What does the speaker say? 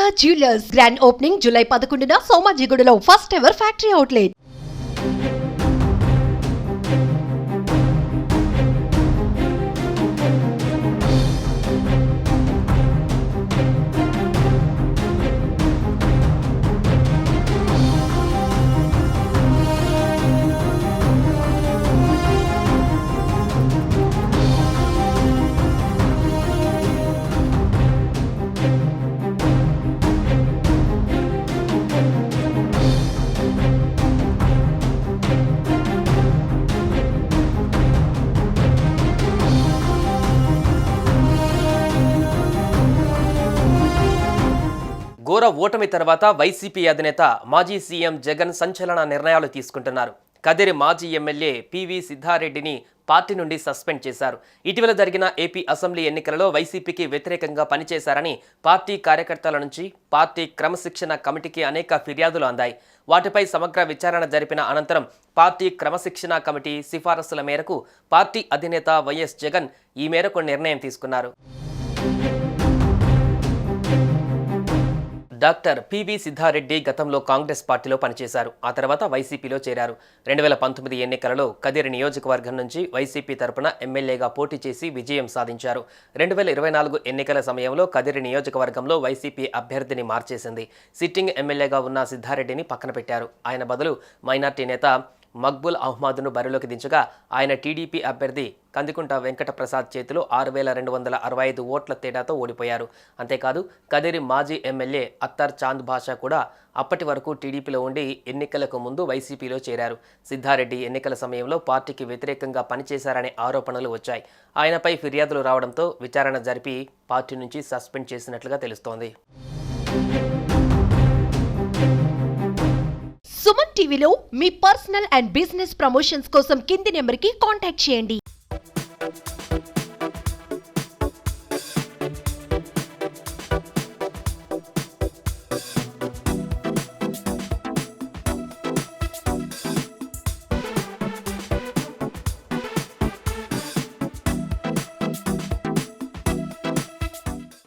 Sharada jewellers grand opening July 11న సోమాజిగూడలో first ever factory outlet. ఘోర ఓటమి తర్వాత వైసీపీ అధినేత మాజీ సీఎం జగన్ సంచలన నిర్ణయాలు తీసుకుంటున్నారు. కదిరి మాజీ ఎమ్మెల్యే పివి సిద్ధారెడ్డిని పార్టీ నుండి సస్పెండ్ చేశారు. ఇటీవల జరిగిన ఏపీ అసెంబ్లీ ఎన్నికలలో వైసీపీకి వ్యతిరేకంగా పనిచేశారని పార్టీ కార్యకర్తల నుంచి పార్టీ క్రమశిక్షణ కమిటీకి అనేక ఫిర్యాదులు అందాయి. వాటిపై సమగ్ర విచారణ జరిపిన అనంతరం పార్టీ క్రమశిక్షణ కమిటీ సిఫారసుల మేరకు పార్టీ అధినేత వైఎస్ జగన్ ఈ మేరకు నిర్ణయం తీసుకున్నారు. డాక్టర్ పివి సిద్ధారెడ్డి గతంలో కాంగ్రెస్ పార్టీలో పనిచేశారు. ఆ తర్వాత వైసీపీలో చేరారు. 2019 ఎన్నికలలో కదిరి నియోజకవర్గం నుంచి వైసీపీ తరపున ఎమ్మెల్యేగా పోటీ చేసి విజయం సాధించారు. 2024 ఎన్నికల సమయంలో కదిరి నియోజకవర్గంలో వైసీపీ అభ్యర్థిని మార్చేసింది. సిట్టింగ్ ఎమ్మెల్యేగా ఉన్న సిద్ధారెడ్డిని పక్కన పెట్టారు. ఆయన బదులు మైనార్టీ నేత మక్బుల్ అహ్మద్ను బరిలోకి దించగా ఆయన టీడీపీ అభ్యర్థి కందికుంట వెంకట ప్రసాద్ చేతిలో 6,265 ఓట్ల తేడాతో ఓడిపోయారు. అంతేకాదు కదిరి మాజీ ఎమ్మెల్యే అత్తర్ చాంద్ బాషా కూడా అప్పటి వరకు టీడీపీలో ఉండి ఎన్నికలకు ముందు వైసీపీలో చేరారు. సిద్ధారెడ్డి ఎన్నికల సమయంలో పార్టీకి వ్యతిరేకంగా పనిచేశారనే ఆరోపణలు వచ్చాయి. ఆయనపై ఫిర్యాదులు రావడంతో విచారణ జరిపి పార్టీ నుంచి సస్పెండ్ చేసినట్లుగా తెలుస్తోంది. సుమన్ టీవీలో మీ పర్సనల్ అండ్ బిజినెస్ ప్రమోషన్స్ కోసం కింది నెంబర్కి కాంటాక్ట్ చేయండి.